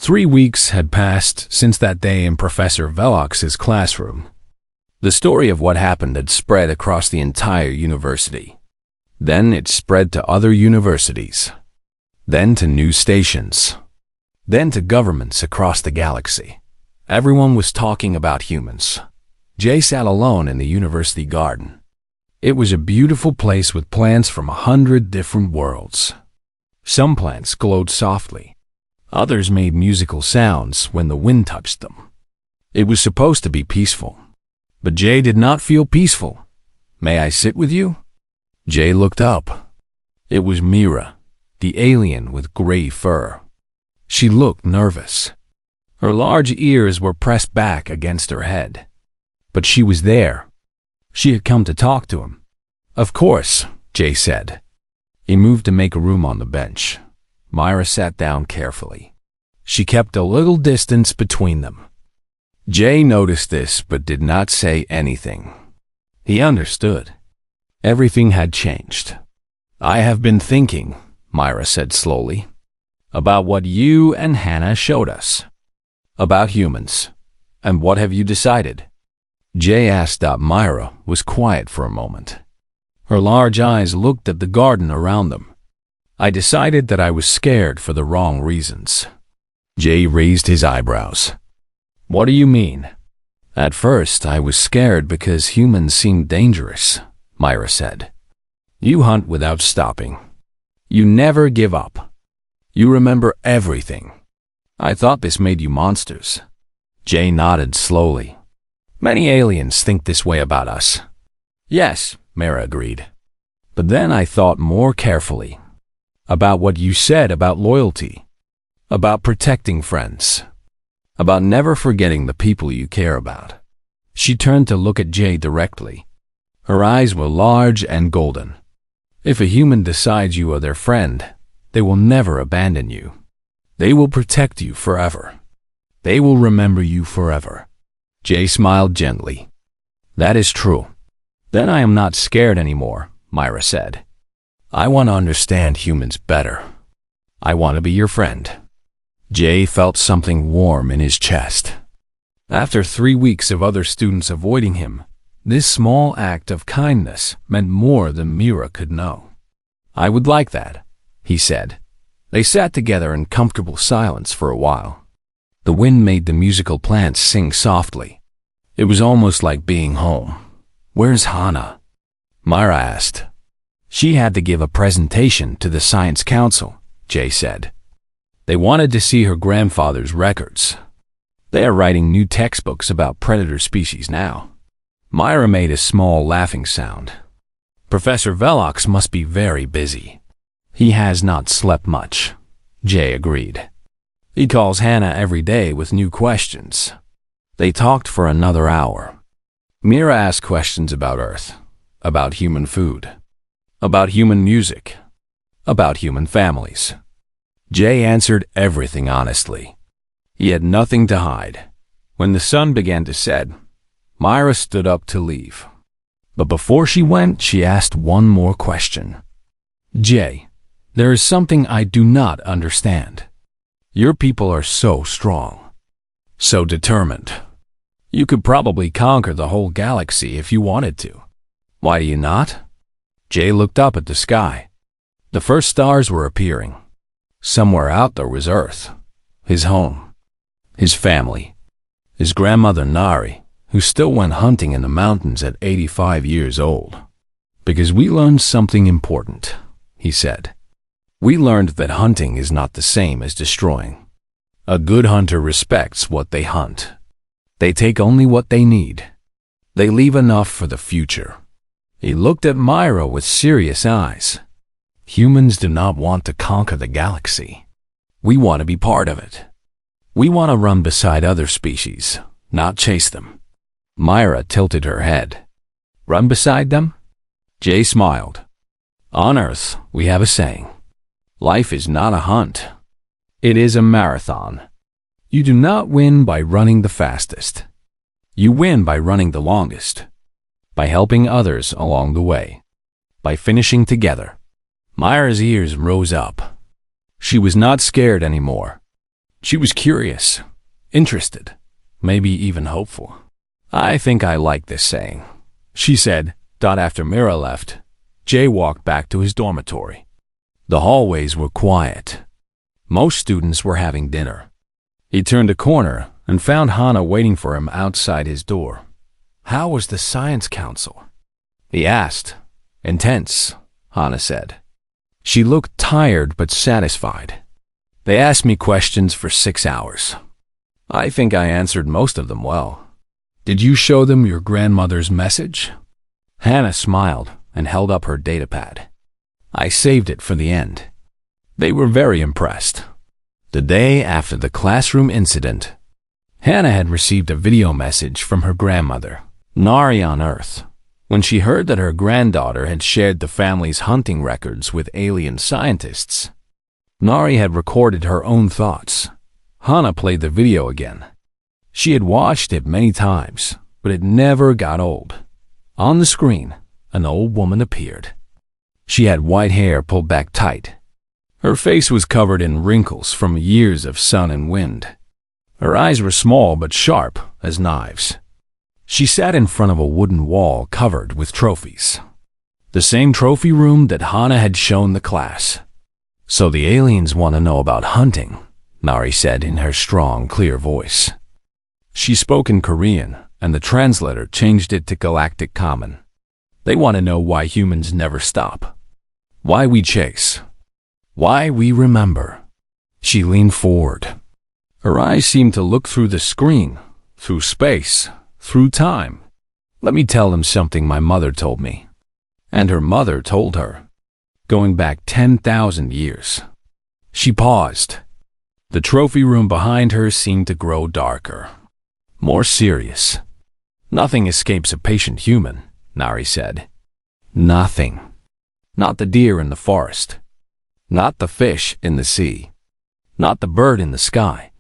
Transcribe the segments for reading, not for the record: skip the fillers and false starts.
3 weeks had passed since that day in Professor Velox's classroom. The story of what happened had spread across the entire university. Then it spread to other universities. Then to news stations. Then to governments across the galaxy. Everyone was talking about humans. Jay sat alone in the university garden. It was a beautiful place with plants from 100 different worlds. Some plants glowed softly. Others made musical sounds when the wind touched them. It was supposed to be peaceful. But Jay did not feel peaceful. "May I sit with you?" Jay looked up. It was Mira, the alien with gray fur. She looked nervous. Her large ears were pressed back against her head. But she was there. She had come to talk to him. "Of course," Jay said. He moved to make a room on the bench. Myra sat down carefully. She kept a little distance between them. Jay noticed this but did not say anything. He understood. Everything had changed. "I have been thinking," Myra said slowly, "about what you and Hannah showed us. About humans. And what have you decided?" Jay asked. Myra was quiet for a moment. Her large eyes looked at the garden around them. "I decided that I was scared for the wrong reasons." Jay raised his eyebrows. "What do you mean?" "At first, I was scared because humans seemed dangerous," Myra said. "You hunt without stopping. You never give up. You remember everything. I thought this made you monsters." Jay nodded slowly. "Many aliens think this way about us." "Yes," Myra agreed. "But then I thought more carefully. About what you said about loyalty. About protecting friends. About never forgetting the people you care about." She turned to look at Jay directly. Her eyes were large and golden. "If a human decides you are their friend, they will never abandon you. They will protect you forever. They will remember you forever." Jay smiled gently. "That is true." "Then I am not scared anymore," Myra said. "I want to understand humans better. I want to be your friend." Jay felt something warm in his chest. After 3 weeks of other students avoiding him, this small act of kindness meant more than Mira could know. "I would like that," he said. They sat together in comfortable silence for a while. The wind made the musical plants sing softly. It was almost like being home. "Where's Hannah?" Myra asked. "She had to give a presentation to the Science Council," Jay said. "They wanted to see her grandfather's records. They are writing new textbooks about predator species now." Myra made a small laughing sound. "Professor Velox must be very busy." "He has not slept much," Jay agreed. "He calls Hannah every day with new questions." They talked for another hour. Mira asked questions about Earth, about human food, about human music, about human families. Jay answered everything honestly. He had nothing to hide. When the sun began to set, Myra stood up to leave. But before she went, she asked one more question. "Jay, there is something I do not understand. Your people are so strong, so determined. You could probably conquer the whole galaxy if you wanted to. Why do you not?" Jay looked up at the sky. The first stars were appearing. Somewhere out there was Earth, his home, his family, his grandmother Nari, who still went hunting in the mountains at 85 years old. "Because we learned something important," he said. "We learned that hunting is not the same as destroying. A good hunter respects what they hunt. They take only what they need. They leave enough for the future." He looked at Myra with serious eyes. "Humans do not want to conquer the galaxy. We want to be part of it. We want to run beside other species, not chase them." Myra tilted her head. "Run beside them?" Jay smiled. "On Earth, we have a saying. Life is not a hunt. It is a marathon. You do not win by running the fastest. You win by running the longest, by helping others along the way, by finishing together." Myra's ears rose up. She was not scared anymore. She was curious, interested, maybe even hopeful. "I think I like this saying," she said. After Mira left, Jay walked back to his dormitory. The hallways were quiet. Most students were having dinner. He turned a corner and found Hana waiting for him outside his door. "How was the Science Council?" he asked. "Intense," Hana said. She looked tired but satisfied. "They asked me questions for 6 hours. I think I answered most of them well." "Did you show them your grandmother's message?" Hana smiled and held up her datapad. "I saved it for the end." They were very impressed. The day after the classroom incident, Hana had received a video message from her grandmother, Nari on Earth. When she heard that her granddaughter had shared the family's hunting records with alien scientists, Nari had recorded her own thoughts. Hana played the video again. She had watched it many times, but it never got old. On the screen, an old woman appeared. She had white hair pulled back tight. Her face was covered in wrinkles from years of sun and wind. Her eyes were small but sharp as knives. She sat in front of a wooden wall covered with trophies. The same trophy room that Hana had shown the class. "So the aliens want to know about hunting," Nari said in her strong, clear voice. She spoke in Korean, and the translator changed it to Galactic Common. "They want to know why humans never stop. Why we chase. Why we remember." She leaned forward. Her eyes seemed to look through the screen, through space, through time. "Let me tell them something my mother told me." And her mother told her, going back 10,000 years. She paused. The trophy room behind her seemed to grow darker, more serious. "Nothing escapes a patient human," Nari said. "Nothing. Not the deer in the forest. Not the fish in the sea. Not the bird in the sky.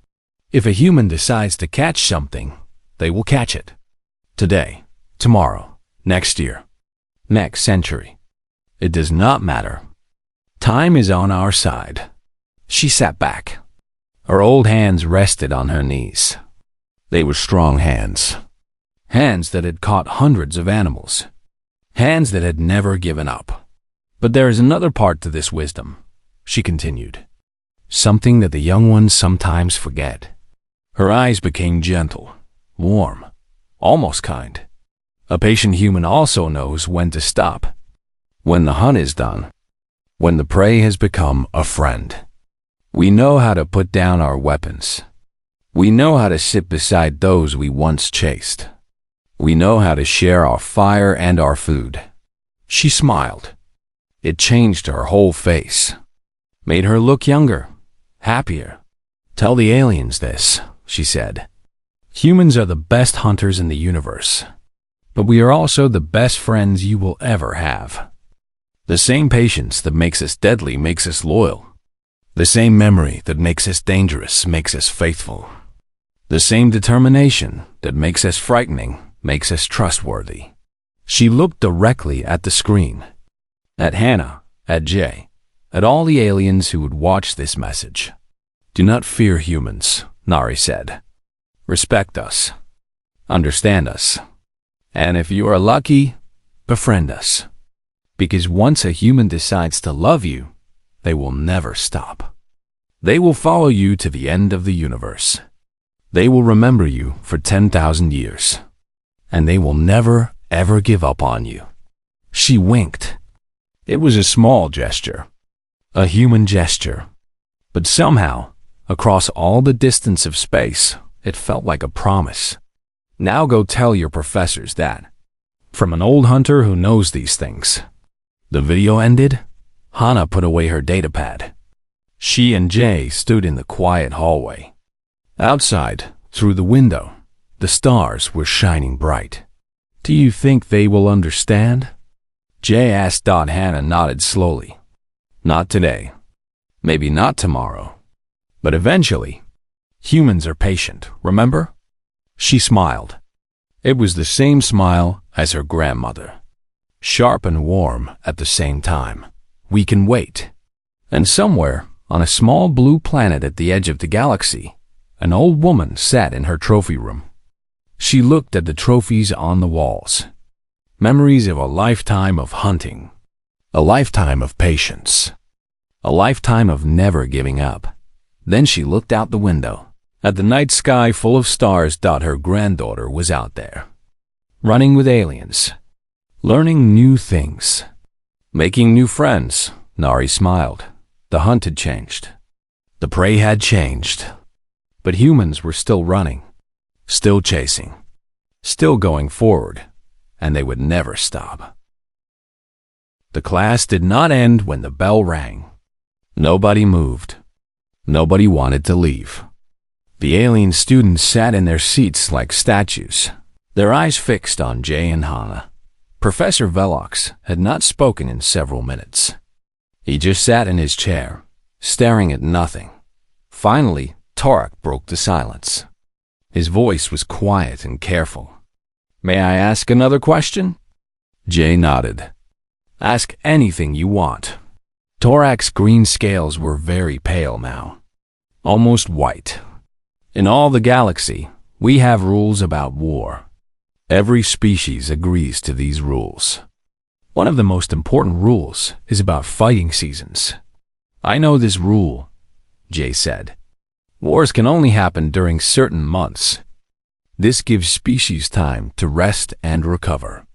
If a human decides to catch something, they will catch it. Today, tomorrow, next year, next century. It does not matter. Time is on our side." She sat back. Her old hands rested on her knees. They were strong hands. Hands that had caught hundreds of animals. Hands that had never given up. "But there is another part to this wisdom," she continued. "Something that the young ones sometimes forget." Her eyes became gentle, warm, almost kind. "A patient human also knows when to stop. When the hunt is done. When the prey has become a friend. We know how to put down our weapons. We know how to sit beside those we once chased. We know how to share our fire and our food." She smiled. It changed her whole face. Made her look younger, happier. "Tell the aliens this," she said. "Humans are the best hunters in the universe. But we are also the best friends you will ever have. The same patience that makes us deadly makes us loyal. The same memory that makes us dangerous makes us faithful. The same determination that makes us frightening makes us trustworthy." She looked directly at the screen. At Hana, at Jay, at all the aliens who would watch this message. "Do not fear humans," Nari said. "Respect us. Understand us. And if you are lucky, befriend us. Because once a human decides to love you, they will never stop. They will follow you to the end of the universe. They will remember you for 10,000 years. And they will never, ever give up on you." She winked. It was a small gesture, a human gesture. But somehow, across all the distance of space, it felt like a promise. "Now go tell your professors that." From an old hunter who knows these things. The video ended. Hana put away her datapad. She and Jay stood in the quiet hallway. Outside, through the window, the stars were shining bright. "Do you think they will understand?" Jay asked. Hana nodded slowly. "Not today. Maybe not tomorrow. But eventually. Humans are patient, remember?" She smiled. It was the same smile as her grandmother. Sharp and warm at the same time. "We can wait." And somewhere, On a small blue planet at the edge of the galaxy, an old woman sat in her trophy room. She looked at the trophies on the walls. Memories of a lifetime of hunting, a lifetime of patience, a lifetime of never giving up. Then she looked out the window. At the night sky full of stars, her granddaughter was out there, running with aliens, learning new things, making new friends. Nari smiled. The hunt had changed. The prey had changed. But humans were still running, still chasing, still going forward, and they would never stop. The class did not end when the bell rang. Nobody moved. Nobody wanted to leave. The alien students sat in their seats like statues, their eyes fixed on Jay and Hannah. Professor Velox had not spoken in several minutes. He just sat in his chair, staring at nothing. Finally, Torek broke the silence. His voice was quiet and careful. "May I ask another question?" Jay nodded. "Ask anything you want." Torek's green scales were very pale now, almost white. "In all the galaxy, we have rules about war. Every species agrees to these rules. One of the most important rules is about fighting seasons." "I know this rule," Jay said. "Wars can only happen during certain months. This gives species time to rest and recover."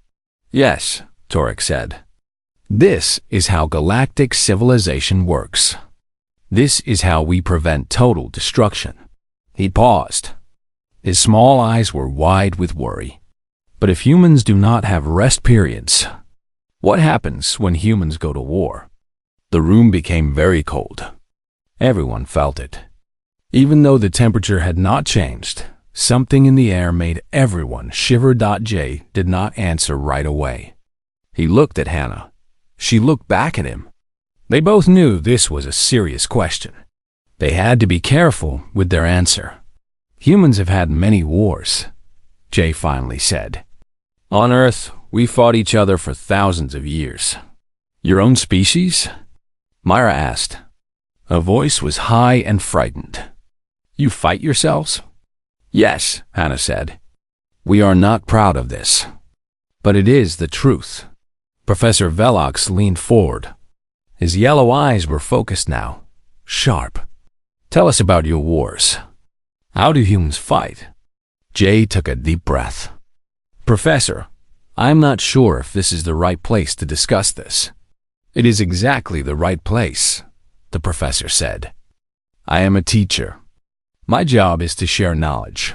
"Yes," Torek said. "This is how galactic civilization works. This is how we prevent total destruction." He paused. His small eyes were wide with worry. "But if humans do not have rest periods, what happens when humans go to war?" The room became very cold. Everyone felt it. Even though the temperature had not changed, something in the air made everyone shiver. Jay did not answer right away. He looked at Hannah. She looked back at him. They both knew this was a serious question. They had to be careful with their answer. "Humans have had many wars," Jay finally said. "On Earth, we fought each other for thousands of years." "Your own species?" Myra asked. Her voice was high and frightened. "You fight yourselves?" "Yes," Hannah said. "We are not proud of this, but it is the truth." Professor Velox leaned forward. His yellow eyes were focused now, sharp. "Tell us about your wars. How do humans fight?" Jay took a deep breath. "Professor, I'm not sure if this is the right place to discuss this." "It is exactly the right place," the professor said. "I am a teacher. My job is to share knowledge.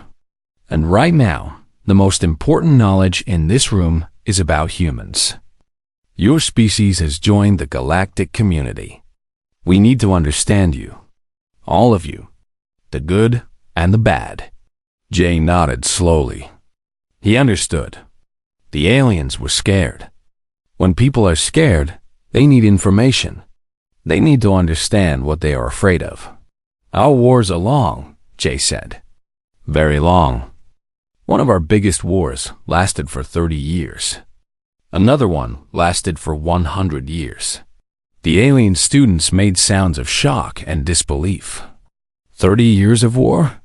And right now, the most important knowledge in this room is about humans. Your species has joined the galactic community. We need to understand you. All of you. The good and the bad." Jay nodded slowly. He understood. The aliens were scared. When people are scared, they need information. They need to understand what they are afraid of. "Our wars are long," Jay said. "Very long. One of our biggest wars lasted for 30 years. Another one lasted for 100 years. The alien students made sounds of shock and disbelief. 30 years of war?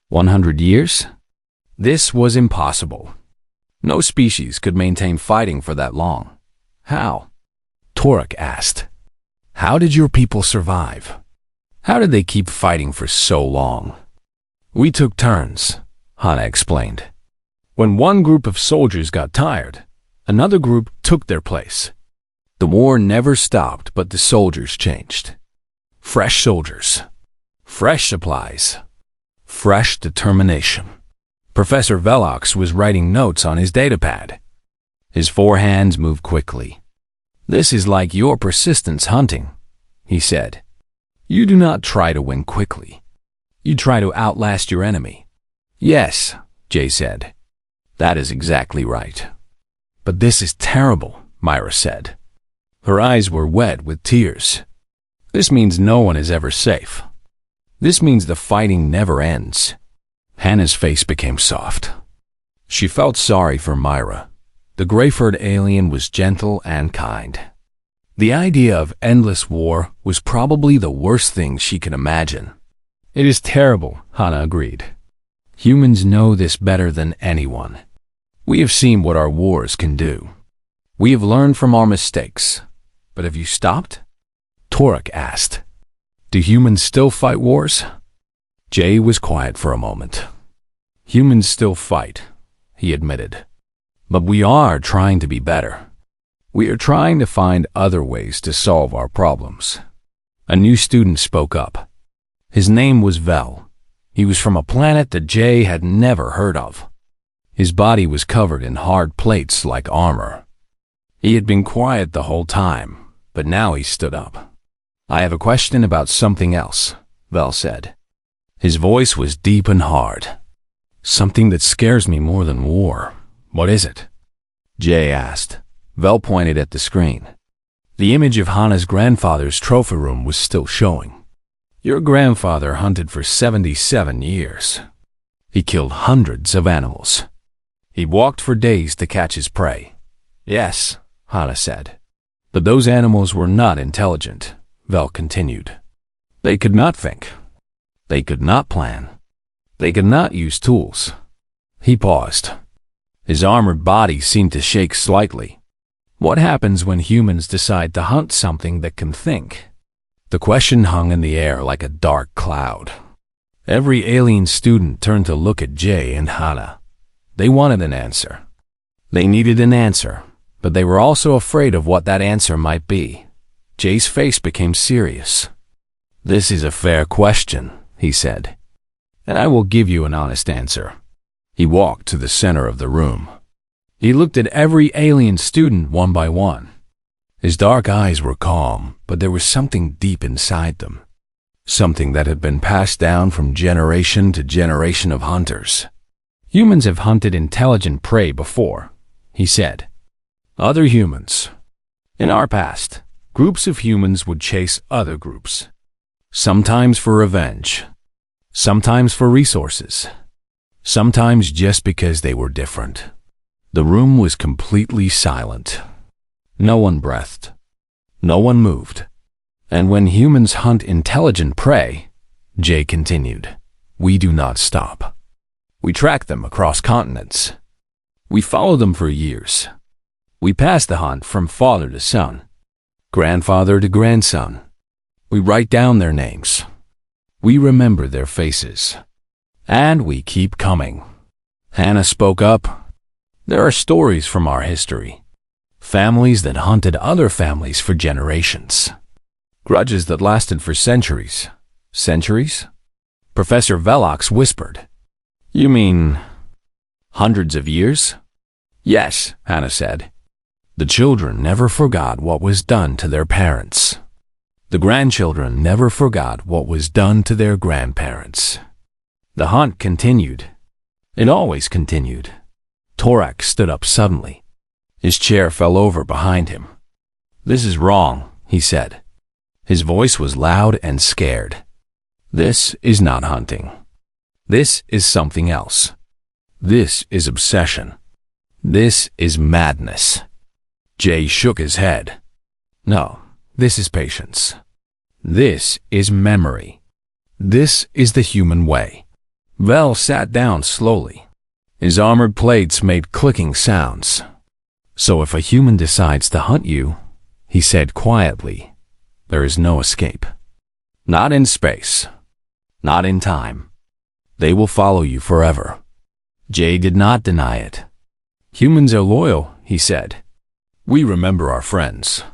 100 years? This was impossible. No species could maintain fighting for that long. How? Torek asked. How did your people survive? How did they keep fighting for so long? We took turns, Hannah explained. When one group of soldiers got tired, another group took their place. The war never stopped, but the soldiers changed. Fresh soldiers, fresh supplies, fresh determination. Professor Velox was writing notes on his datapad. His 4 hands moved quickly. This is like your persistence hunting, he said. You do not try to win quickly. You try to outlast your enemy. Yes, Jay said. That is exactly right. But this is terrible, Myra said. Her eyes were wet with tears. This means no one is ever safe. This means the fighting never ends. Hannah's face became soft. She felt sorry for Myra. The gray-furred alien was gentle and kind. The idea of endless war was probably the worst thing she could imagine. It is terrible, Hana agreed. Humans know this better than anyone. We have seen what our wars can do. We have learned from our mistakes. But have you stopped? Torek asked. Do humans still fight wars? Jay was quiet for a moment. Humans still fight, he admitted. But we are trying to be better. We are trying to find other ways to solve our problems. A new student spoke up. His name was Vel. He was from a planet that Jay had never heard of. His body was covered in hard plates like armor. He had been quiet the whole time, but now he stood up. I have a question about something else, Vel said. His voice was deep and hard. Something that scares me more than war. What is it? Jay asked. Vel pointed at the screen. The image of Hana's grandfather's trophy room was still showing. Your grandfather hunted for 77 years. He killed hundreds of animals. He walked for days to catch his prey. Yes, Hana said. But those animals were not intelligent, Vel continued. They could not think. They could not plan. They could not use tools. He paused. His armored body seemed to shake slightly. What happens when humans decide to hunt something that can think? The question hung in the air like a dark cloud. Every alien student turned to look at Jay and Hana. They wanted an answer. They needed an answer, but they were also afraid of what that answer might be. Jay's face became serious. This is a fair question, he said, and I will give you an honest answer. He walked to the center of the room. He looked at every alien student one by one. His dark eyes were calm, but there was something deep inside them. Something that had been passed down from generation to generation of hunters. Humans have hunted intelligent prey before, he said. Other humans. In our past, groups of humans would chase other groups. Sometimes for revenge. Sometimes for resources. Sometimes just because they were different. The room was completely silent. No one breathed. No one moved. And when humans hunt intelligent prey, Jay continued, we do not stop. We track them across continents. We follow them for years. We pass the hunt from father to son, grandfather to grandson. We write down their names. We remember their faces. And we keep coming. Hannah spoke up. There are stories from our history. Families that hunted other families for generations. Grudges that lasted for centuries. Centuries? Professor Velox whispered. You mean hundreds of years? Yes, Hannah said. The children never forgot what was done to their parents. The grandchildren never forgot what was done to their grandparents. The hunt continued. It always continued. Torak stood up suddenly. His chair fell over behind him. This is wrong, he said. His voice was loud and scared. This is not hunting. This is something else. This is obsession. This is madness. Jay shook his head. No, this is patience. This is memory. This is the human way. Vel sat down slowly. His armored plates made clicking sounds. So if a human decides to hunt you, he said quietly, there is no escape. Not in space. Not in time. They will follow you forever. Jay did not deny it. Humans are loyal, he said. We remember our friends.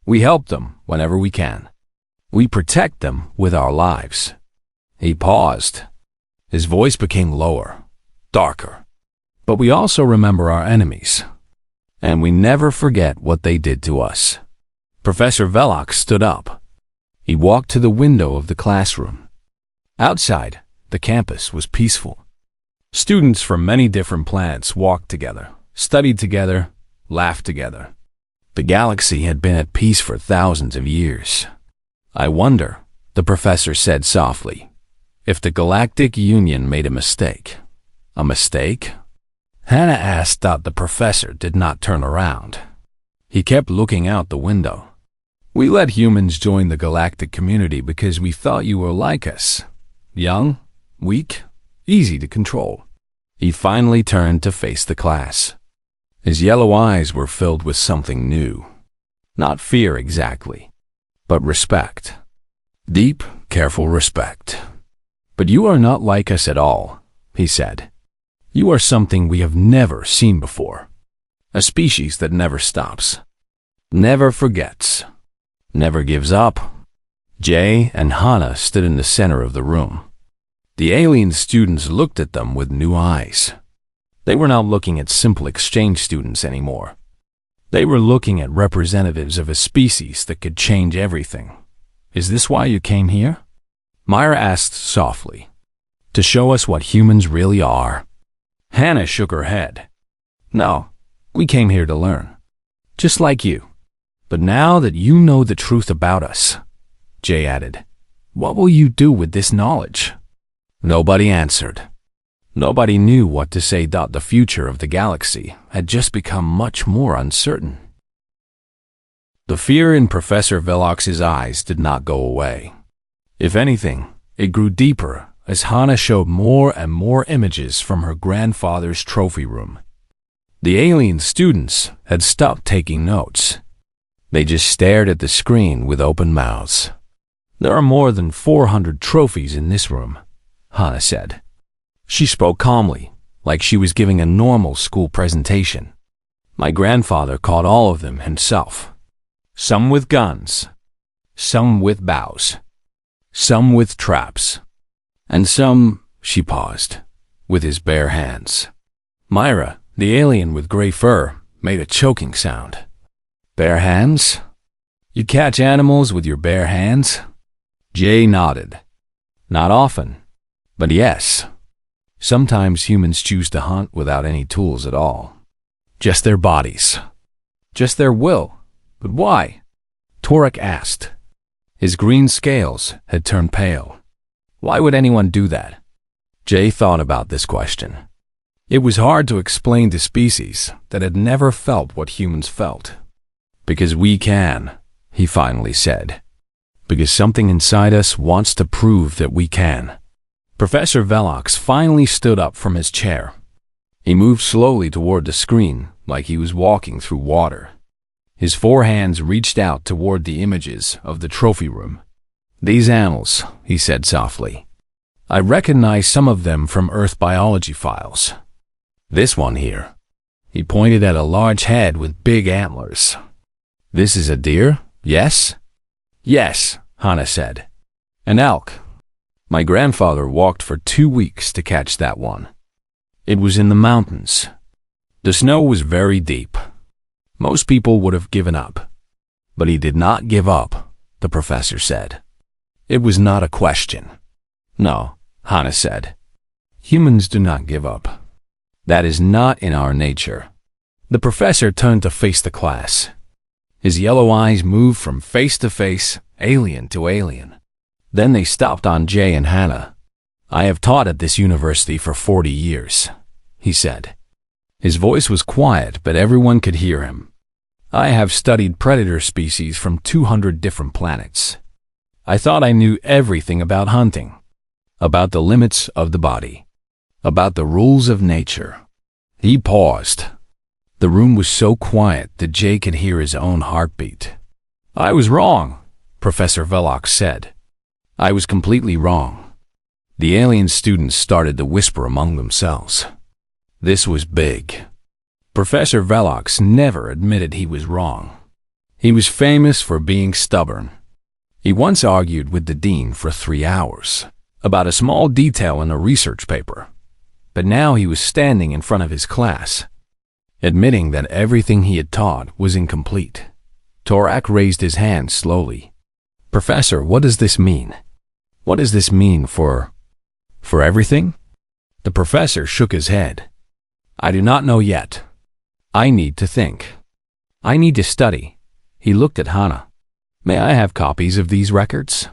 We help them whenever we can. We protect them with our lives. He paused. His voice became lower, darker. But we also remember our enemies. And we never forget what they did to us. Professor Velox stood up. He walked to the window of the classroom. Outside, the campus was peaceful. Students from many different planets walked together, studied together, laughed together. The galaxy had been at peace for thousands of years. I wonder, the professor said softly, if the Galactic Union made a mistake. A mistake? Hannah asked that the professor did not turn around. He kept looking out the window. We let humans join the galactic community because we thought you were like us. Young, weak, easy to control. He finally turned to face the class. His yellow eyes were filled with something new. Not fear exactly, but respect. Deep, careful respect. But you are not like us at all, he said. You are something we have never seen before. A species that never stops, never forgets, never gives up. Jay and Hana stood in the center of the room. The alien students looked at them with new eyes. They were not looking at simple exchange students anymore. They were looking at representatives of a species that could change everything. Is this why you came here? Myra asked softly. To show us what humans really are. Hannah shook her head. No, we came here to learn. Just like you. But now that you know the truth about us, Jay added, what will you do with this knowledge? Nobody answered. Nobody knew what to say. The future of the galaxy had just become much more uncertain. The fear in Professor Velox's eyes did not go away. If anything, it grew deeper as Hana showed more and more images from her grandfather's trophy room. The alien students had stopped taking notes. They just stared at the screen with open mouths. There are more than 400 trophies in this room, Hana said. She spoke calmly, like she was giving a normal school presentation. My grandfather caught all of them himself. Some with guns, some with bows, some with traps, and some, she paused, with his bare hands. Myra, the alien with gray fur, made a choking sound. Bare hands? You catch animals with your bare hands? Jay nodded. Not often, but yes. Sometimes humans choose to hunt without any tools at all. Just their bodies. Just their will. But why? Torek asked. His green scales had turned pale. Why would anyone do that? Jay thought about this question. It was hard to explain to species that had never felt what humans felt. Because we can, he finally said. Because something inside us wants to prove that we can. Professor Velox finally stood up from his chair. He moved slowly toward the screen like he was walking through water. His 4 hands reached out toward the images of the trophy room. These animals, he said softly. I recognize some of them from Earth biology files. This one here. He pointed at a large head with big antlers. This is a deer, yes? Yes, Hana said. An elk. My grandfather walked for 2 weeks to catch that one. It was in the mountains. The snow was very deep. Most people would have given up. But he did not give up, the professor said. It was not a question. No, Hana said. Humans do not give up. That is not in our nature. The professor turned to face the class. His yellow eyes moved from face to face, alien to alien. Then they stopped on Jay and Hana. I have taught at this university for 40 years, he said. His voice was quiet, but everyone could hear him. I have studied predator species from 200 different planets. I thought I knew everything about hunting, about the limits of the body, about the rules of nature. He paused. The room was so quiet that Jay could hear his own heartbeat. I was wrong, Professor Velox said. I was completely wrong. The alien students started to whisper among themselves. This was big. Professor Velox never admitted he was wrong. He was famous for being stubborn. He once argued with the dean for 3 hours about a small detail in a research paper. But now he was standing in front of his class, admitting that everything he had taught was incomplete. Torak raised his hand slowly. Professor, what does this mean? What does this mean for everything? The professor shook his head. I do not know yet. I need to think. I need to study. He looked at Hana. May I have copies of these records?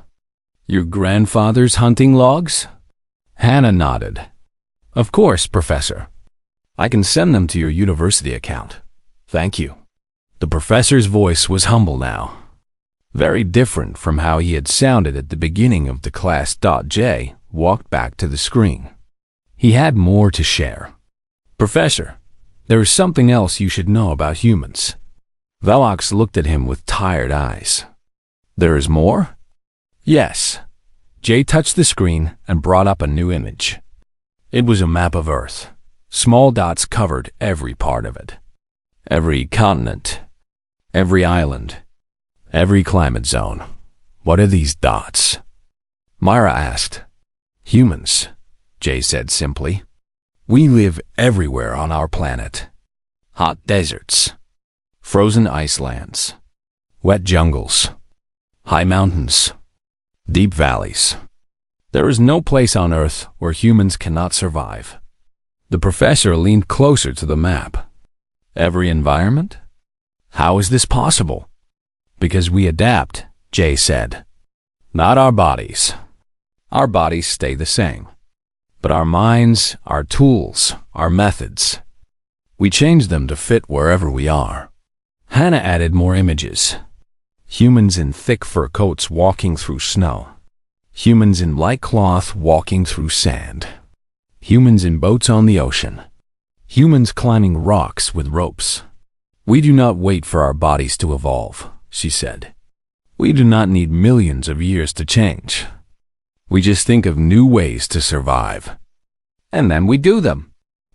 Your grandfather's hunting logs? Hana nodded. Of course, Professor. I can send them to your university account. Thank you. The professor's voice was humble now. Very different from how he had sounded at the beginning of the class. Jay walked back to the screen. He had more to share. Professor, there is something else you should know about humans. Velox looked at him with tired eyes. There is more? Yes. Jay touched the screen and brought up a new image. It was a map of Earth. Small dots covered every part of it. Every continent, every island, every climate zone. What are these dots? Myra asked. Humans, Jay said simply. We live everywhere on our planet. Hot deserts, frozen icelands, wet jungles, high mountains, deep valleys. There is no place on Earth where humans cannot survive. The professor leaned closer to the map. Every environment? How is this possible? Because we adapt, Jay said. Not our bodies. Our bodies stay the same. But our minds, our tools, our methods, we change them to fit wherever we are. Hannah added more images. Humans in thick fur coats walking through snow. Humans in light cloth walking through sand. Humans in boats on the ocean. Humans climbing rocks with ropes. We do not wait for our bodies to evolve, she said. We do not need millions of years to change. We just think of new ways to survive. And then we do them.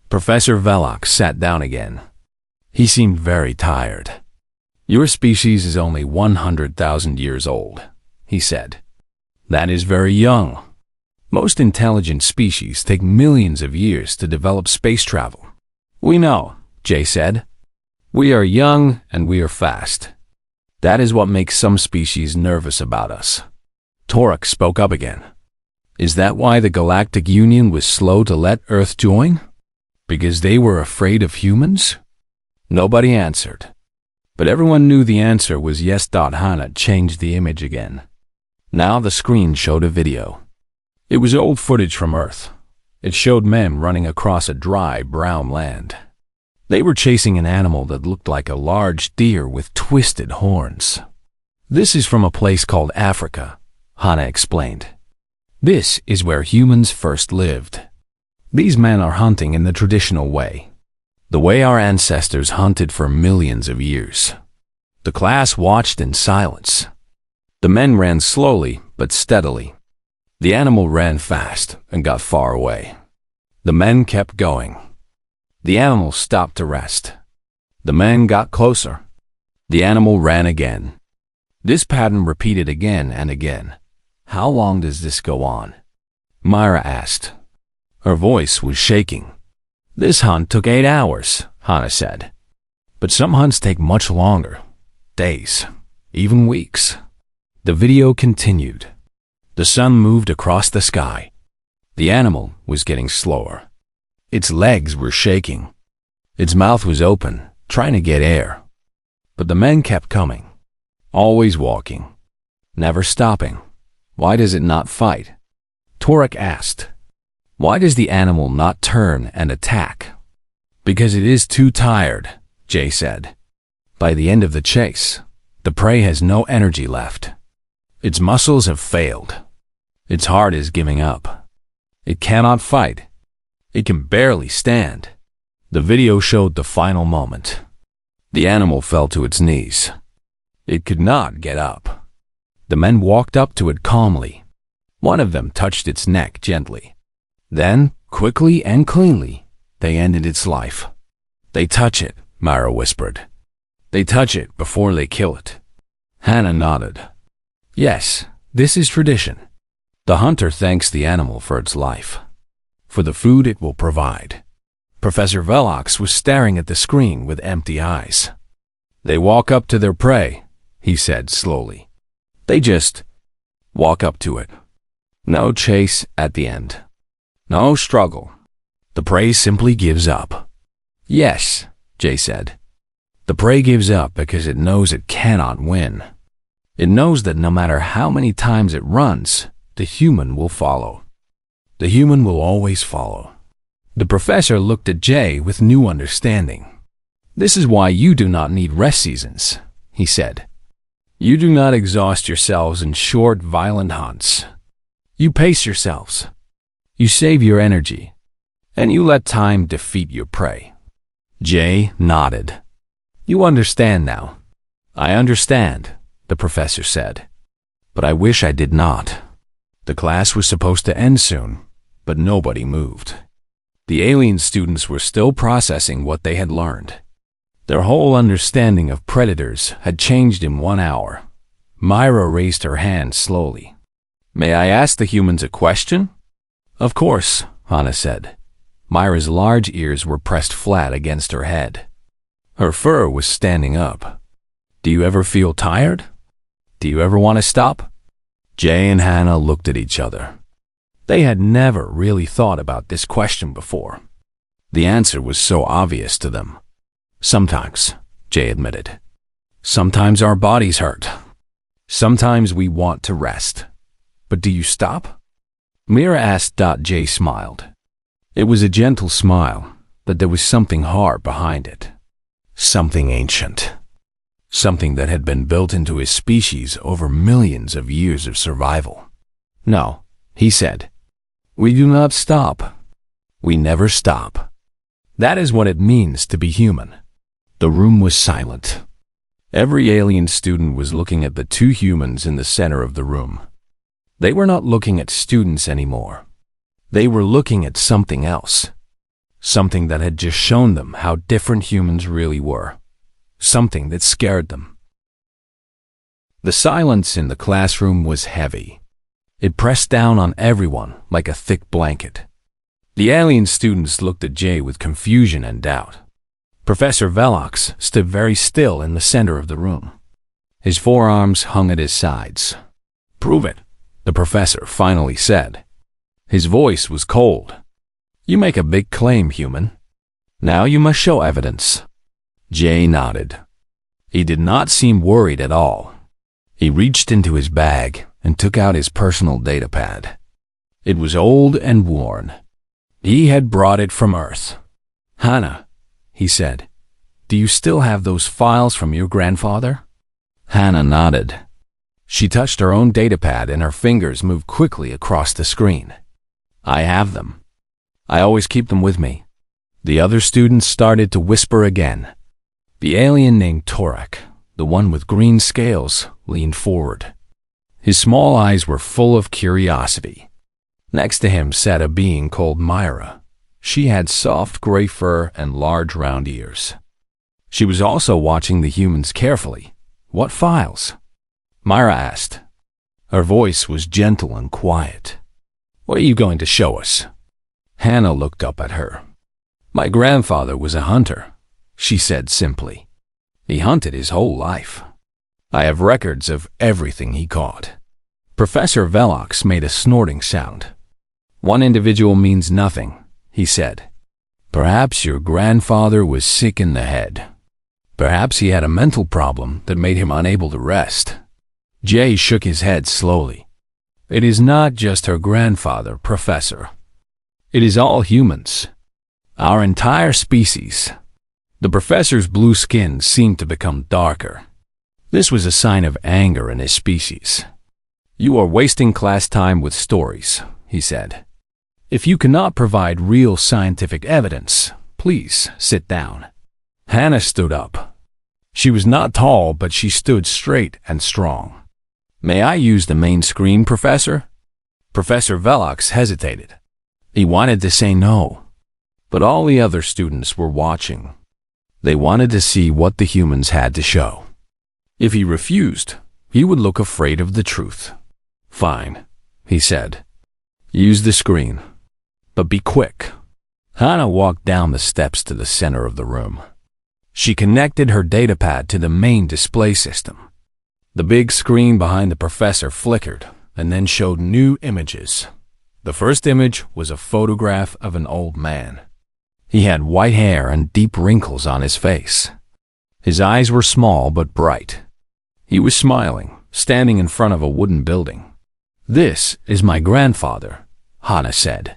Professor Velox sat down again. He seemed very tired. Your species is only 100,000 years old, he said. That is very young. Most intelligent species take millions of years to develop space travel. We know, Jay said. We are young and we are fast. That is what makes some species nervous about us. Torok spoke up again. Is that why the Galactic Union was slow to let Earth join? Because they were afraid of humans? Nobody answered. But everyone knew the answer was yes. Hannah changed the image again. Now the screen showed a video. It was old footage from Earth. It showed men running across a dry, brown land. They were chasing an animal that looked like a large deer with twisted horns. This is from a place called Africa, Hannah explained. This is where humans first lived. These men are hunting in the traditional way, the way our ancestors hunted for millions of years. The class watched in silence. The men ran slowly but steadily. The animal ran fast and got far away. The men kept going. The animal stopped to rest. The men got closer. The animal ran again. This pattern repeated again and again. How long does this go on? Myra asked. Her voice was shaking. This hunt took 8 hours, Hannah said. But some hunts take much longer. Days, even weeks. The video continued. The sun moved across the sky. The animal was getting slower. Its legs were shaking. Its mouth was open, trying to get air. But the men kept coming, always walking, never stopping. Why does it not fight? Torok asked. Why does the animal not turn and attack? Because it is too tired, Jay said. By the end of the chase, the prey has no energy left. Its muscles have failed. Its heart is giving up. It cannot fight. It can barely stand. The video showed the final moment. The animal fell to its knees. It could not get up. The men walked up to it calmly. One of them touched its neck gently. Then, quickly and cleanly, they ended its life. They touch it, Myra whispered. They touch it before they kill it. Hannah nodded. Yes, this is tradition. The hunter thanks the animal for its life, for the food it will provide. Professor Velox was staring at the screen with empty eyes. They walk up to their prey, he said slowly. They just walk up to it. No chase at the end. No struggle. The prey simply gives up. Yes, Jay said. The prey gives up because it knows it cannot win. It knows that no matter how many times it runs, the human will follow. The human will always follow. The professor looked at Jay with new understanding. This is why you do not need rest seasons, he said. You do not exhaust yourselves in short, violent hunts. You pace yourselves. You save your energy, and you let time defeat your prey. Jay nodded. You understand now. I understand, the professor said. But I wish I did not. The class was supposed to end soon, but nobody moved. The alien students were still processing what they had learned. Their whole understanding of predators had changed in 1 hour. Myra raised her hand slowly. May I ask the humans a question? Of course, Hannah said. Myra's large ears were pressed flat against her head. Her fur was standing up. Do you ever feel tired? Do you ever want to stop? Jay and Hannah looked at each other. They had never really thought about this question before. The answer was so obvious to them. Sometimes, Jay admitted. Sometimes our bodies hurt. Sometimes we want to rest. But do you stop? Mira asked. Jay smiled. It was a gentle smile, but there was something hard behind it. Something ancient. Something that had been built into his species over millions of years of survival. No, he said. We do not stop. We never stop. That is what it means to be human. The room was silent. Every alien student was looking at the two humans in the center of the room. They were not looking at students anymore. They were looking at something else. Something that had just shown them how different humans really were. Something that scared them. The silence in the classroom was heavy. It pressed down on everyone like a thick blanket. The alien students looked at Jay with confusion and doubt. Professor Velox stood very still in the center of the room. His forearms hung at his sides. Prove it, the professor finally said. His voice was cold. You make a big claim, human. Now you must show evidence. Jay nodded. He did not seem worried at all. He reached into his bag and took out his personal datapad. It was old and worn. He had brought it from Earth. Hannah, he said, do you still have those files from your grandfather? Hannah nodded. She touched her own datapad and her fingers moved quickly across the screen. I have them. I always keep them with me. The other students started to whisper again. The alien named Torak, the one with green scales, leaned forward. His small eyes were full of curiosity. Next to him sat a being called Myra. She had soft gray fur and large round ears. She was also watching the humans carefully. What files? Myra asked. Her voice was gentle and quiet. What are you going to show us? Hannah looked up at her. My grandfather was a hunter, she said simply. He hunted his whole life. I have records of everything he caught. Professor Velox made a snorting sound. One individual means nothing, he said. Perhaps your grandfather was sick in the head. Perhaps he had a mental problem that made him unable to rest. Jay shook his head slowly. It is not just her grandfather, Professor. It is all humans. Our entire species. The professor's blue skin seemed to become darker. This was a sign of anger in his species. You are wasting class time with stories, he said. If you cannot provide real scientific evidence, please sit down. Hannah stood up. She was not tall, but she stood straight and strong. May I use the main screen, Professor? Professor Velox hesitated. He wanted to say no, but all the other students were watching. They wanted to see what the humans had to show. If he refused, he would look afraid of the truth. Fine, he said. Use the screen, but be quick. Hannah walked down the steps to the center of the room. She connected her datapad to the main display system. The big screen behind the professor flickered and then showed new images. The first image was a photograph of an old man. He had white hair and deep wrinkles on his face. His eyes were small but bright. He was smiling, standing in front of a wooden building. This is my grandfather, Hannah said.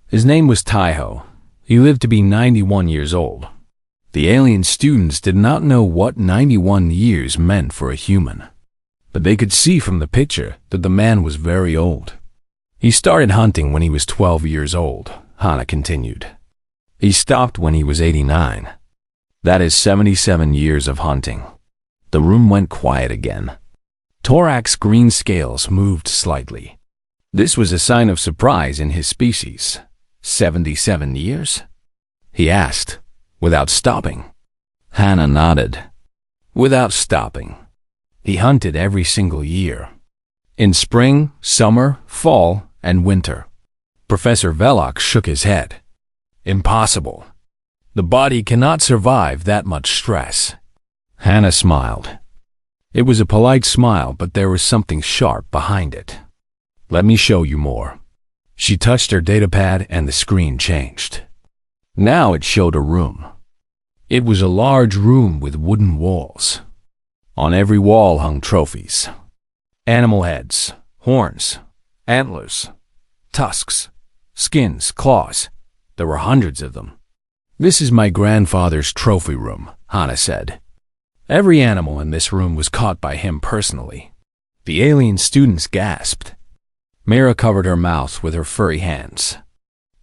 His name was Taiho. He lived to be 91 years old. The alien students did not know what 91 years meant for a human. but they could see from the picture that the man was very old. He started hunting when he was 12 years old, Hannah continued. He stopped when he was 89. That is 77 years of hunting. The room went quiet again. Thorax green scales moved slightly. This was a sign of surprise in his species. 77 years? He asked, without stopping. Hannah nodded. Without stopping. He hunted every single year. In spring, summer, fall, and winter. Professor Velox shook his head. Impossible. The body cannot survive that much stress. Hannah smiled. It was a polite smile, but there was something sharp behind it. Let me show you more. She touched her datapad and the screen changed. Now it showed a room. It was a large room with wooden walls. On every wall hung trophies. Animal heads, horns, antlers, tusks, skins, claws. There were hundreds of them. This is my grandfather's trophy room, Hannah said. Every animal in this room was caught by him personally. The alien students gasped. Mira covered her mouth with her furry hands.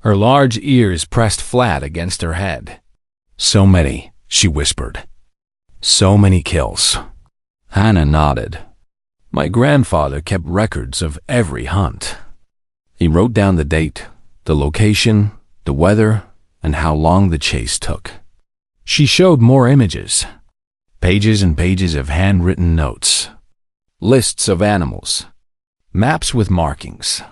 Her large ears pressed flat against her head. So many, she whispered. So many kills. Hannah nodded. My grandfather kept records of every hunt. He wrote down the date, the location, the weather, and how long the chase took. She showed more images. Pages and pages of handwritten notes. Lists of animals. Maps with markings.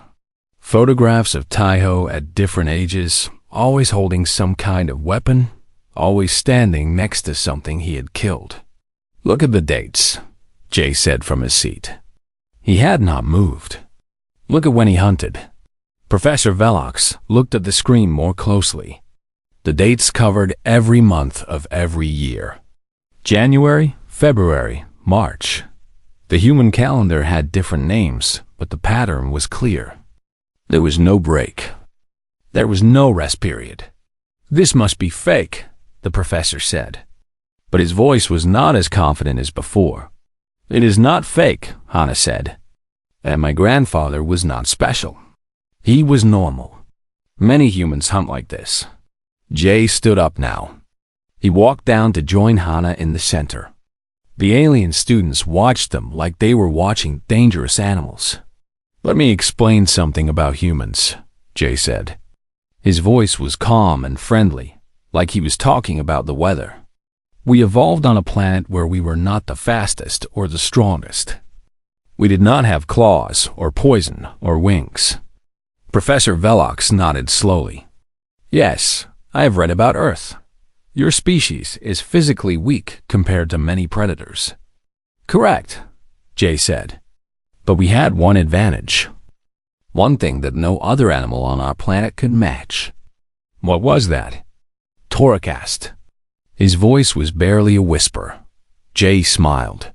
Photographs of Taiho at different ages, always holding some kind of weapon, always standing next to something he had killed. Look at the dates, Jay said from his seat. He had not moved. Look at when he hunted. Professor Velox looked at the screen more closely. The dates covered every month of every year. January, February, March. The human calendar had different names, but the pattern was clear. There was no break. There was no rest period. This must be fake, the professor said. But his voice was not as confident as before. It is not fake, Hannah said. And my grandfather was not special. He was normal. Many humans hunt like this. Jay stood up now. He walked down to join Hannah in the center. The alien students watched them like they were watching dangerous animals. Let me explain something about humans, Jay said. His voice was calm and friendly, like he was talking about the weather. We evolved on a planet where we were not the fastest or the strongest. We did not have claws or poison or wings. Professor Velox nodded slowly. Yes, I have read about Earth. Your species is physically weak compared to many predators. Correct, Jay said. But we had one advantage. One thing that no other animal on our planet could match. What was that? Torek asked. His voice was barely a whisper. Jay smiled.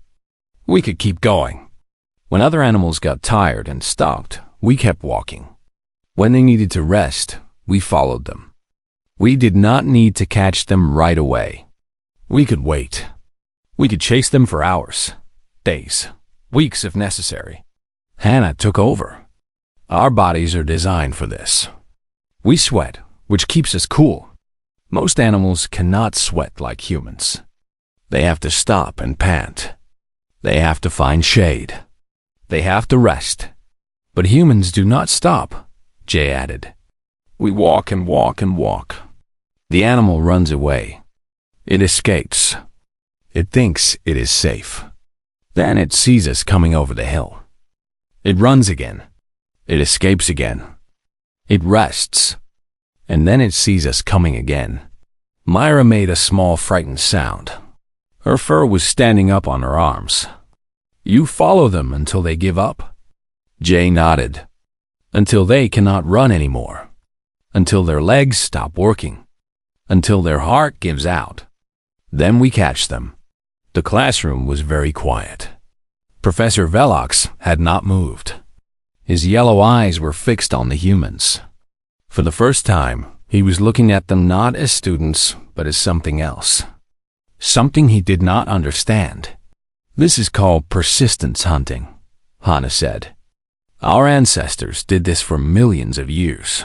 We could keep going. When other animals got tired and stopped, we kept walking. When they needed to rest, we followed them. We did not need to catch them right away. We could wait. We could chase them for hours, days, weeks if necessary. Hannah took over. Our bodies are designed for this. We sweat, which keeps us cool. Most animals cannot sweat like humans. They have to stop and pant. They have to find shade. They have to rest. But humans do not stop, Jay added. We walk and walk and walk. The animal runs away. It escapes. It thinks it is safe. Then it sees us coming over the hill. It runs again. It escapes again. It rests. And then it sees us coming again. Myra made a small frightened sound. Her fur was standing up on her arms. You follow them until they give up? Jay nodded. Until they cannot run anymore. Until their legs stop working. Until their heart gives out. Then we catch them. The classroom was very quiet. Professor Velox had not moved. His yellow eyes were fixed on the humans. For the first time, he was looking at them not as students, but as something else. Something he did not understand. This is called persistence hunting, Hana said. Our ancestors did this for millions of years.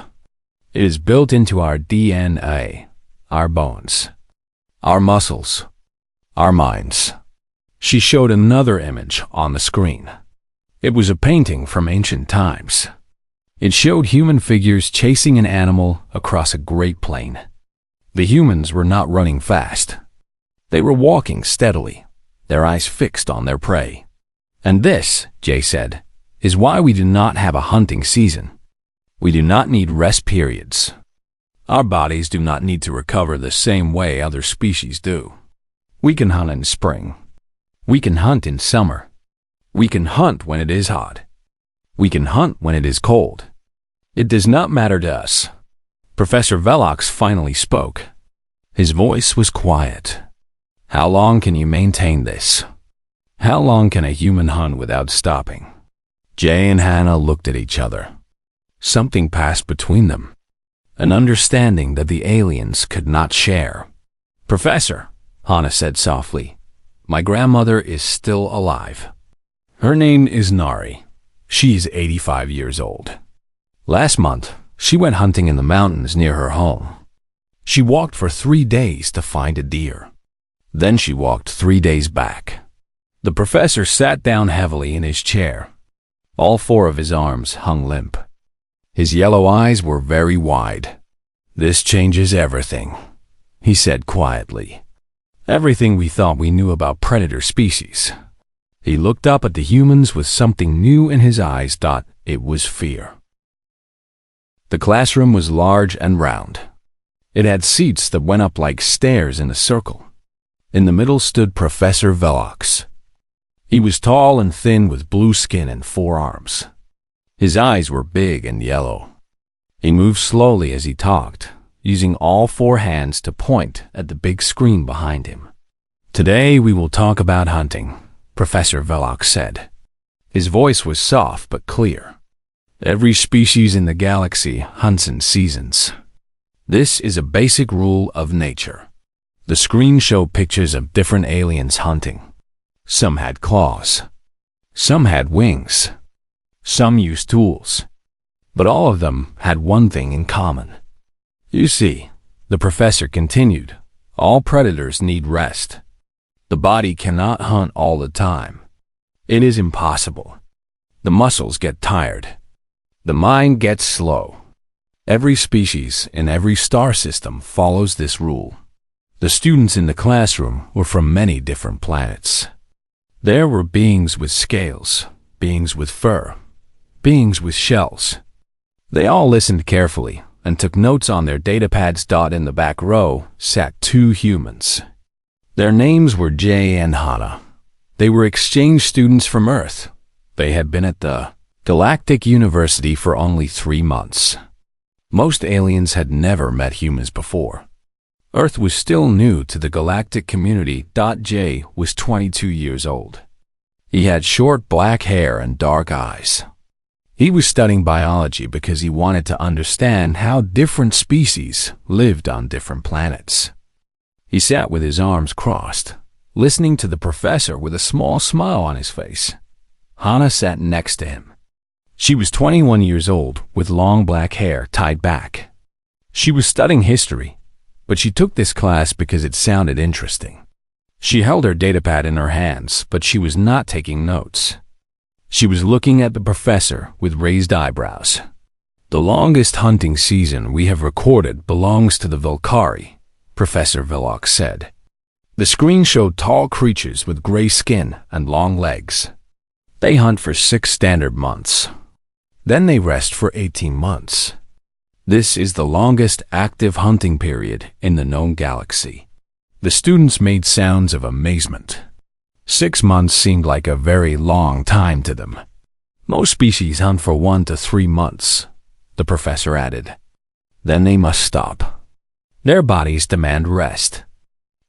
It is built into our DNA, our bones, our muscles, our minds. She showed another image on the screen. It was a painting from ancient times. It showed human figures chasing an animal across a great plain. The humans were not running fast. They were walking steadily, their eyes fixed on their prey. And this, Jay said, is why we do not have a hunting season. We do not need rest periods. Our bodies do not need to recover the same way other species do. We can hunt in spring. We can hunt in summer. We can hunt when it is hot. We can hunt when it is cold. It does not matter to us. Professor Velox finally spoke. His voice was quiet. How long can you maintain this? How long can a human hunt without stopping? Jay and Hannah looked at each other. Something passed between them. An understanding that the aliens could not share. Professor, Hannah said softly, my grandmother is still alive. Her name is Nari. She is 85 years old. Last month, she went hunting in the mountains near her home. She walked for 3 days to find a deer. Then she walked 3 days back. The professor sat down heavily in his chair. All 4 of his arms hung limp. His yellow eyes were very wide. This changes everything, he said quietly. Everything we thought we knew about predator species. He looked up at the humans with something new in his eyes. It was fear. The classroom was large and round. It had seats that went up like stairs in a circle. In the middle stood Professor Velox. He was tall and thin with blue skin and 4 arms. His eyes were big and yellow. He moved slowly as he talked, using all 4 hands to point at the big screen behind him. Today we will talk about hunting, Professor Velox said. His voice was soft but clear. Every species in the galaxy hunts in seasons. This is a basic rule of nature. The screen showed pictures of different aliens hunting. Some had claws. Some had wings. Some used tools. But all of them had one thing in common. You see, the professor continued, all predators need rest. The body cannot hunt all the time. It is impossible. The muscles get tired. The mind gets slow. Every species in every star system follows this rule. The students in the classroom were from many different planets. There were beings with scales, beings with fur, beings with shells. They all listened carefully and took notes on their datapads. In the back row sat 2 humans. Their names were Jay and Hana. They were exchange students from Earth. They had been at the Galactic University for only 3 months. Most aliens had never met humans before. Earth was still new to the galactic community. Jay was 22 years old. He had short black hair and dark eyes. He was studying biology because he wanted to understand how different species lived on different planets. He sat with his arms crossed, listening to the professor with a small smile on his face. Hana sat next to him. She was 21 years old with long black hair tied back. She was studying history, but she took this class because it sounded interesting. She held her datapad in her hands, but she was not taking notes. She was looking at the professor with raised eyebrows. The longest hunting season we have recorded belongs to the Volcari, Professor Velox said. The screen showed tall creatures with gray skin and long legs. They hunt for 6 standard months. Then they rest for 18 months. This is the longest active hunting period in the known galaxy. The students made sounds of amazement. 6 months seemed like a very long time to them. Most species hunt for 1 to 3 months, the professor added. Then they must stop. Their bodies demand rest.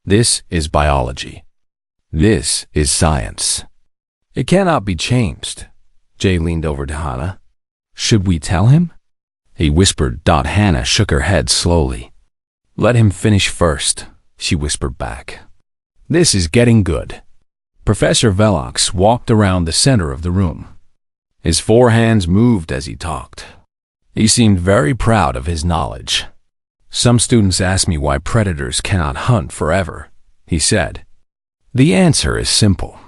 This is biology. This is science. It cannot be changed. Jay leaned over to Hana. Should we tell him? He whispered. Hannah shook her head slowly. Let him finish first, she whispered back. This is getting good. Professor Velox walked around the center of the room. His four hands moved as he talked. He seemed very proud of his knowledge. Some students ask me why predators cannot hunt forever, he said. The answer is simple.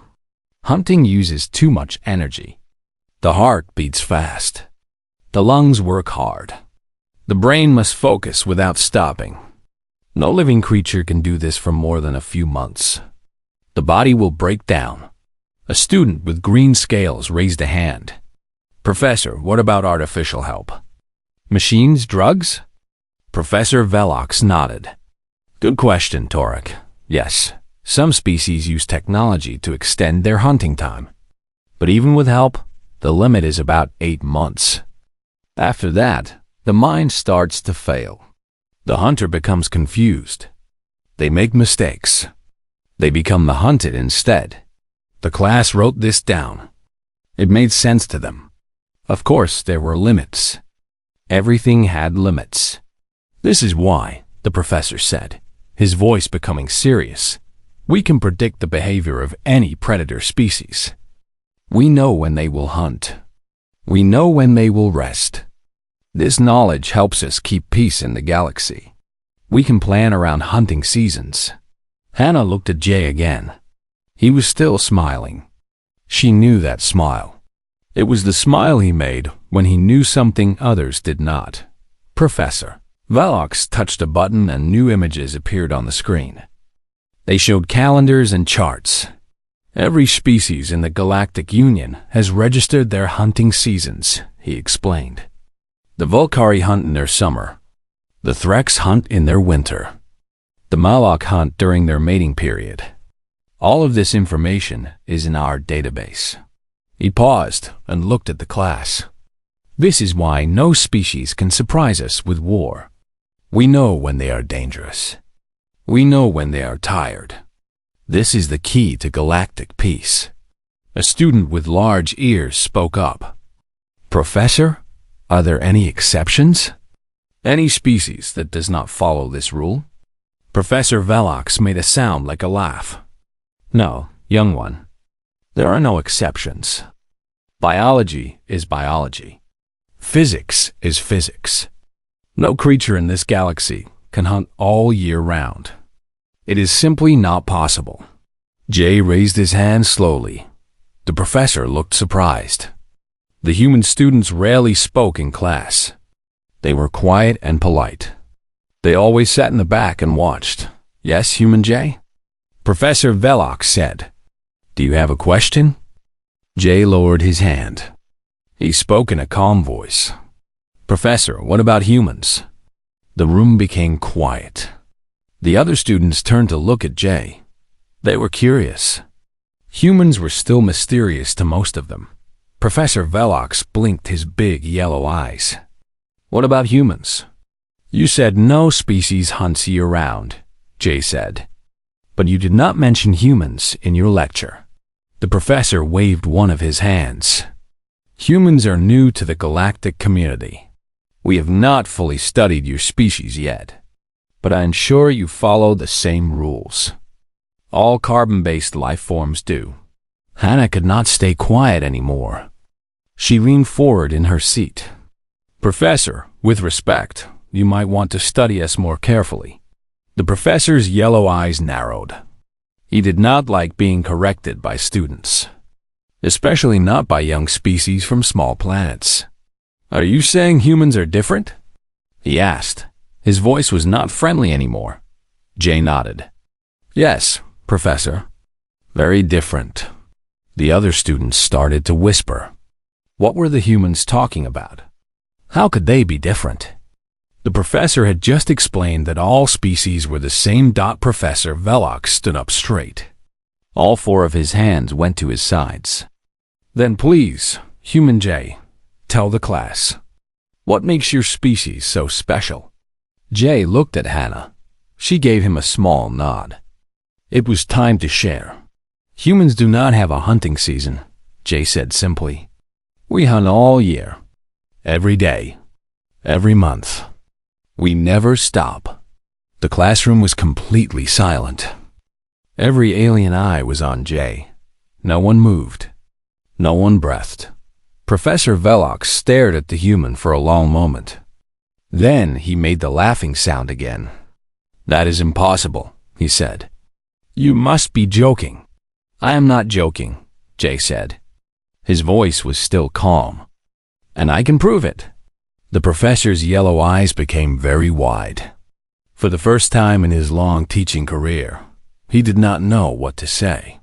Hunting uses too much energy. The heart beats fast. The lungs work hard. The brain must focus without stopping. No living creature can do this for more than a few months. The body will break down. A student with green scales raised a hand. Professor, what about artificial help? Machines, drugs? Professor Velox nodded. Good question, Torek. Yes, some species use technology to extend their hunting time. But even with help, the limit is about 8 months. After that, the mind starts to fail. The hunter becomes confused. They make mistakes. They become the hunted instead. The class wrote this down. It made sense to them. Of course, there were limits. Everything had limits. This is why, the professor said, his voice becoming serious, we can predict the behavior of any predator species. We know when they will hunt. We know when they will rest. This knowledge helps us keep peace in the galaxy. We can plan around hunting seasons. Hannah looked at Jay again. He was still smiling. She knew that smile. It was the smile he made when he knew something others did not. Professor Velox touched a button and new images appeared on the screen. They showed calendars and charts. Every species in the Galactic Union has registered their hunting seasons, he explained. The Volcari hunt in their summer. The Threx hunt in their winter. The Malak hunt during their mating period. All of this information is in our database. He paused and looked at the class. This is why no species can surprise us with war. We know when they are dangerous. We know when they are tired. This is the key to galactic peace. A student with large ears spoke up. Professor, are there any exceptions? Any species that does not follow this rule? Professor Velox made a sound like a laugh. No, young one. There are no exceptions. Biology is biology. Physics is physics. No creature in this galaxy can hunt all year round. It is simply not possible. Jay raised his hand slowly. The professor looked surprised. The human students rarely spoke in class. They were quiet and polite. They always sat in the back and watched. Yes, Human Jay? Professor Velox said. Do you have a question? Jay lowered his hand. He spoke in a calm voice. Professor, what about humans? The room became quiet. The other students turned to look at Jay. They were curious. Humans were still mysterious to most of them. Professor Velox blinked his big yellow eyes. What about humans? You said no species hunts year-round, Jay said. But you did not mention humans in your lecture. The professor waved one of his hands. Humans are new to the galactic community. We have not fully studied your species yet, but I ensure you follow the same rules. All carbon-based life forms do. Hannah could not stay quiet anymore. She leaned forward in her seat. Professor, with respect, you might want to study us more carefully. The professor's yellow eyes narrowed. He did not like being corrected by students, especially not by young species from small planets. Are you saying humans are different? He asked. His voice was not friendly anymore. Jay nodded. Yes, Professor. Very different. The other students started to whisper. What were the humans talking about? How could they be different? The professor had just explained that all species were the same. Professor Velox stood up straight. All four of his hands went to his sides. Then please, Human Jay, tell the class. What makes your species so special? Jay looked at Hannah. She gave him a small nod. It was time to share. Humans do not have a hunting season, Jay said simply. We hunt all year. Every day. Every month. We never stop. The classroom was completely silent. Every alien eye was on Jay. No one moved. No one breathed. Professor Velox stared at the human for a long moment. Then he made the laughing sound again. "That is impossible," he said. "You must be joking." "I am not joking," Jay said. His voice was still calm. "And I can prove it." The professor's yellow eyes became very wide. For the first time in his long teaching career, he did not know what to say.